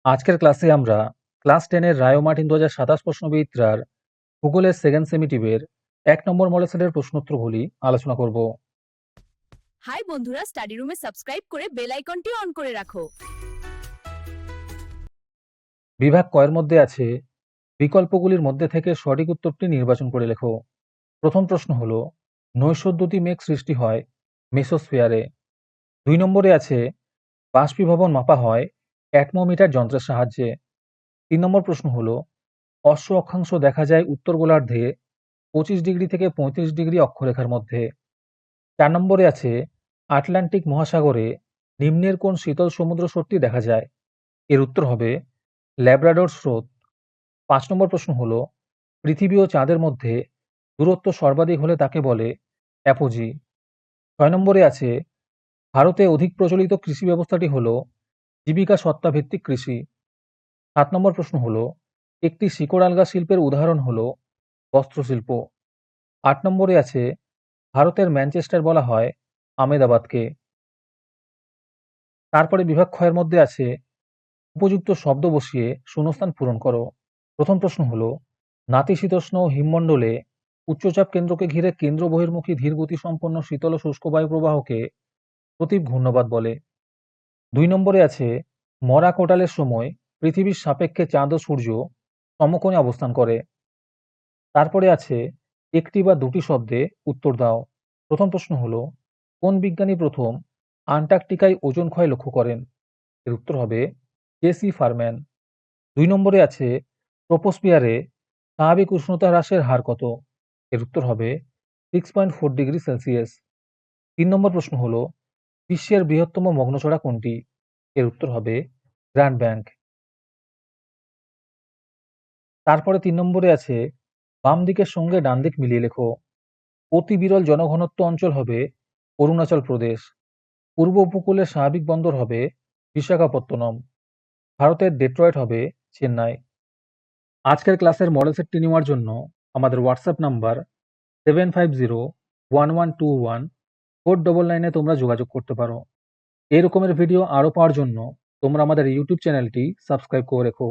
আজকের ক্লাসে আমরা ক্লাস 10 এর রায় ও মার্টিন 2027 প্রশ্নবিচিত্রার ভূগোলের সেকেন্ড সেমিটিভের 1 নম্বর মডেল সেটের প্রশ্নোত্তরগুলি আলোচনা করব। হাই বন্ধুরা, স্টাডি রুমে সাবস্ক্রাইব করে বেল আইকনটি অন করে রাখো। বিভাগ কয়ের মধ্যে আছে বিকল্পগুলির মধ্যে থেকে সঠিক উত্তরটি নির্বাচন করে লেখো। প্রথম প্রশ্ন হলো নৈসর্দ্যুতি মেঘ সৃষ্টি হয় মেসোস্ফিয়ারে। 2 নম্বরে আছে বাষ্পীভবন মাপা হয় অ্যাটমোমিটার যন্ত্রের সাহায্যে। 3 নম্বর প্রশ্ন হলো অশ্ব অক্ষাংশ দেখা যায় উত্তর গোলার্ধে 25 ডিগ্রি থেকে 35 ডিগ্রি অক্ষরেখার মধ্যে। 4 নম্বরে আছে আটলান্টিক মহাসাগরে নিম্নের কোন শীতল সমুদ্র স্রোতটি দেখা যায়? এর উত্তর হবে ল্যাব্রাডর স্রোত। 5 নম্বর প্রশ্ন হলো পৃথিবী ও চাঁদের মধ্যে দূরত্ব সর্বাধিক হলে তাকে বলে অ্যাপোজি। 6 নম্বরে আছে ভারতে অধিক প্রচলিত কৃষি ব্যবস্থাটি হলো জীবিকা সত্তা ভিত্তিক কৃষি। 7 নম্বর প্রশ্ন হলো একটি শিকড় আলগা শিল্পের উদাহরণ হলো বস্ত্রশিল্প। 8 নম্বরে আছে ভারতের ম্যানচেস্টার বলা হয় আমেদাবাদকে। তারপরে বিভাগ ক্ষয়ের মধ্যে আছে উপযুক্ত শব্দ বসিয়ে শূন্যস্থান পূরণ করো। প্রথম প্রশ্ন হলো নাতিশীতোষ্ণ হিমমণ্ডলে উচ্চচাপ কেন্দ্রকে ঘিরে কেন্দ্র বহির্মুখী ধীরগতি সম্পন্ন শীতল ও শুষ্ক বায়ু প্রবাহকে প্রতীপ ঘূর্ণবাত বলে। 2 নম্বরে আছে মরা কোটালের সময় পৃথিবীর সাপেক্ষে চাঁদ ও সূর্য সমকোণে অবস্থান করে। তারপরে আছে একটি বা দুটি শব্দে উত্তর দাও। প্রথম প্রশ্ন হলো কোন বিজ্ঞানী প্রথম আন্টার্কটিকায় ওজোন ক্ষয় লক্ষ্য করেন? এর উত্তর হবে জেসি ফারম্যান। 2 নম্বরে আছে ট্রপোস্ফিয়ারে স্বাভাবিক উষ্ণতা হ্রাসের হার কত? এর উত্তর হবে 6.4 ডিগ্রি সেলসিয়াস। 3 নম্বর প্রশ্ন হলো বিশ্বের বৃহত্তম মগ্নচড়া কোনটি? এর উত্তর হবে গ্র্যান্ড ব্যাংক। তারপরে 3 নম্বরে আছে বাম দিকের সঙ্গে ডান দিক মিলিয়ে লেখো। অতি বিরল জনঘনত্ব অঞ্চল হবে অরুণাচল প্রদেশ। পূর্ব উপকূলের স্বাভাবিক বন্দর হবে বিশাখাপত্তনম। ভারতের ডেট্রয়েট হবে চেন্নাই। আজকের ক্লাসের মডেল সেটটি নেওয়ার জন্য আমাদের হোয়াটসঅ্যাপ নাম্বার 7501121499 তোমরা যোগাযোগ করতে পারো। এই রকমের ভিডিও আরও পাওয়ার জন্য তোমরা আমাদের ইউটিউব চ্যানেলটি সাবস্ক্রাইব করে রেখো।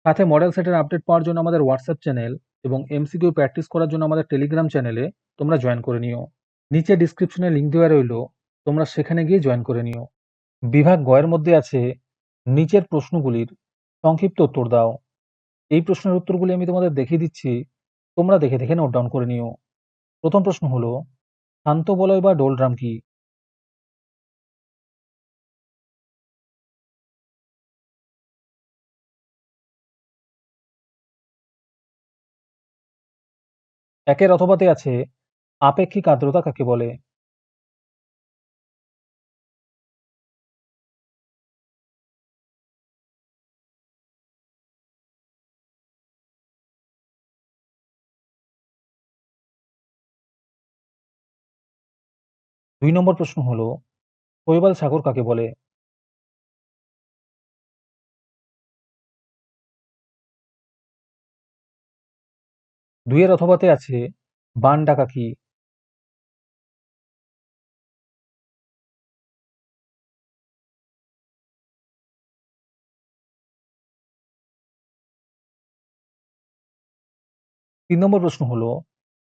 সাথে মডেল সেটের আপডেট পাওয়ার জন্য আমাদের হোয়াটসঅ্যাপ চ্যানেল এবং এমসিকিউ প্র্যাকটিস করার জন্য আমাদের টেলিগ্রাম চ্যানেলে তোমরা জয়েন করে নিও। নিচে ডিসক্রিপশনে লিঙ্ক দেওয়া রইল, তোমরা সেখানে গিয়ে জয়েন করে নিও। বিভাগ গয়ের মধ্যে আছে নিচের প্রশ্নগুলির সংক্ষিপ্ত উত্তর দাও। এই প্রশ্নের উত্তরগুলি আমি তোমাদের দেখিয়ে দিচ্ছি, তোমরা দেখে দেখে নোট ডাউন করে নিও। প্রথম প্রশ্ন হলো শান্ত বলয় বা ডোলড্রাম কি? একের অথবাতে আছে আপেক্ষিক আর্দ্রতা কাকে বলে? দুই নম্বর প্রশ্ন হলো শৈবাল সাগর কাকে বলে? দুইয়ের অথবাতে আছে বান ডাকা কি? তিন নম্বর প্রশ্ন হলো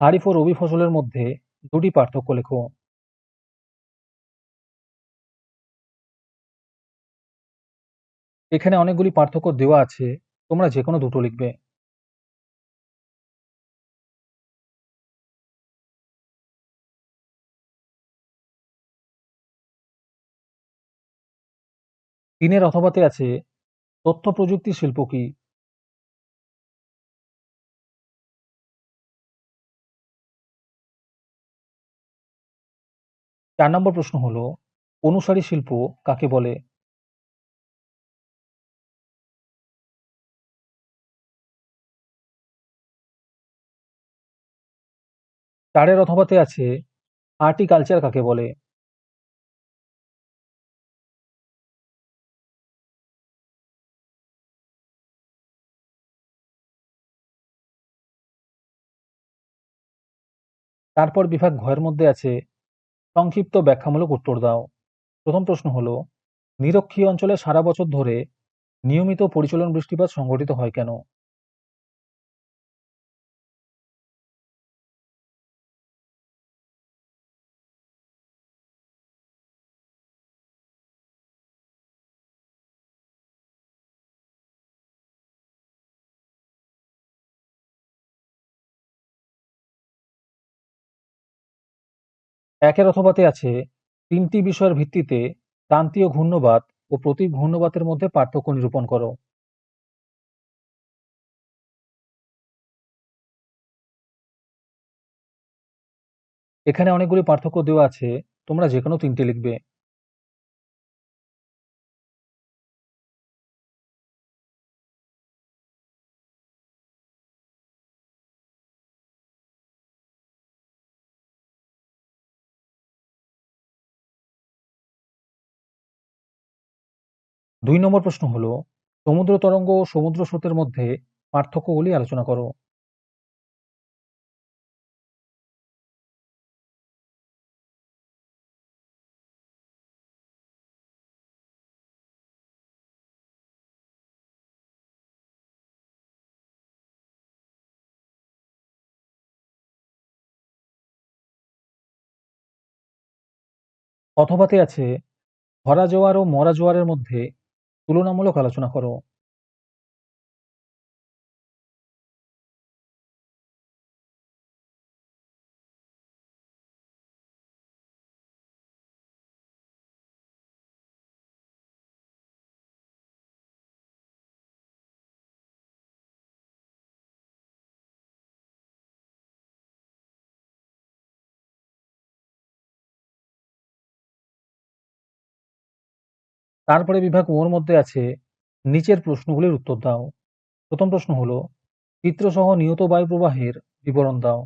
খারিফ ও রবি ফসলের মধ্যে দুটি পার্থক্য লেখো। এখানে অনেকগুলি পার্থক্য দেওয়া আছে, তোমরা যে কোনো দুটো লিখবে। তিনের অথবাতে আছে তথ্য প্রযুক্তি শিল্প কি? চার নম্বর প্রশ্ন হলো অনুসারী শিল্প কাকে বলে? চারের অথবাতে আছে আর্টিকালচার কাকে বলে? তারপর বিভাগ ঘয়ের মধ্যে আছে সংক্ষিপ্ত ব্যাখ্যামূলক উত্তর দাও। প্রথম প্রশ্ন হলো নিরক্ষীয় অঞ্চলে সারা বছর ধরে নিয়মিত পরিচলন বৃষ্টিপাত সংঘটিত হয় কেন? একের অথবাতে আছে, তিনটি বিষয়ের ভিত্তিতে ক্রান্তীয় ঘূর্ণবাত ও প্রতীক ঘূর্ণবাতের মধ্যে পার্থক্য নিরূপণ করো। এখানে অনেকগুলি পার্থক্য দেওয়া আছে, তোমরা যে কোনো তিনটি লিখবে। দুই নম্বর প্রশ্ন হলো, সমুদ্র তরঙ্গ ও সমুদ্র স্রোতের মধ্যে পার্থক্যগুলি আলোচনা করো। অথবাতে আছে, ভরা জোয়ার ও মরা জোয়ারের মধ্যে তুলনামূলক আলোচনা করো। তারপরে বিভাগ ওর মধ্যে আছে, নিচের প্রশ্নগুলির উত্তর দাও। প্রথম প্রশ্ন হলো, চিত্রসহ নিয়ত বায়ু প্রবাহের বিবরণ দাও।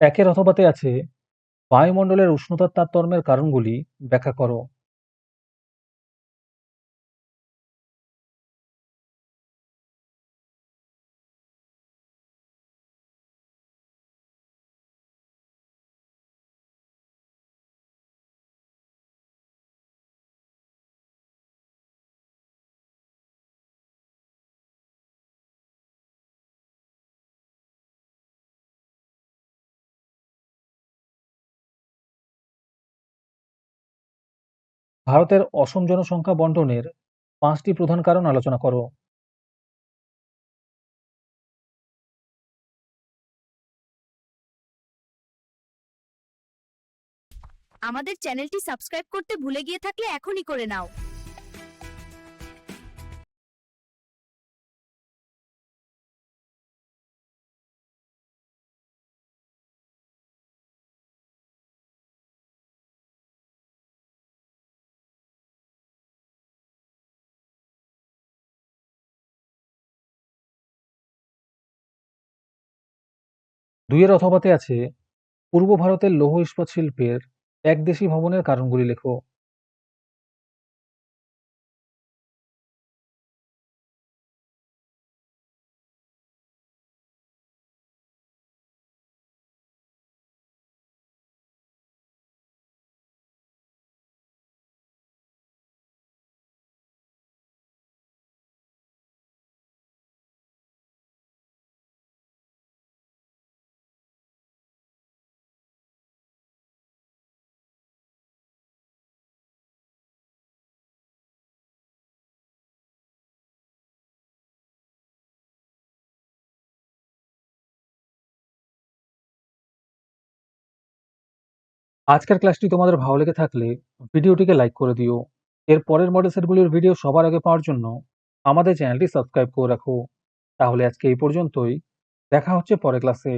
একের অথবাতে আছে, বায়ুমণ্ডলের উষ্ণতার তারতম্যের কারণগুলি ব্যাখ্যা করো। ভারতের অসম জনসংখ্যা বণ্টনের 5টি প্রধান কারণ আলোচনা করো। আমাদের চ্যানেলটি সাবস্ক্রাইব করতে ভুলে গিয়ে থাকলে এখনই করে নাও। দুইয়ের অথবাতে আছে, পূর্ব ভারতের লৌহ ইস্পাত শিল্পের একদেশী ভবনের কারণগুলি লেখো। আজকের ক্লাসটি তোমাদের ভালো লেগে থাকলে ভিডিওটিকে লাইক করে দিও। এর পরের মডেল সেটগুলির ভিডিও সবার আগে পাওয়ার জন্য আমাদের চ্যানেলটি সাবস্ক্রাইব করে রাখো। তাহলে আজকে এই পর্যন্তই। দেখা হচ্ছে পরের ক্লাসে।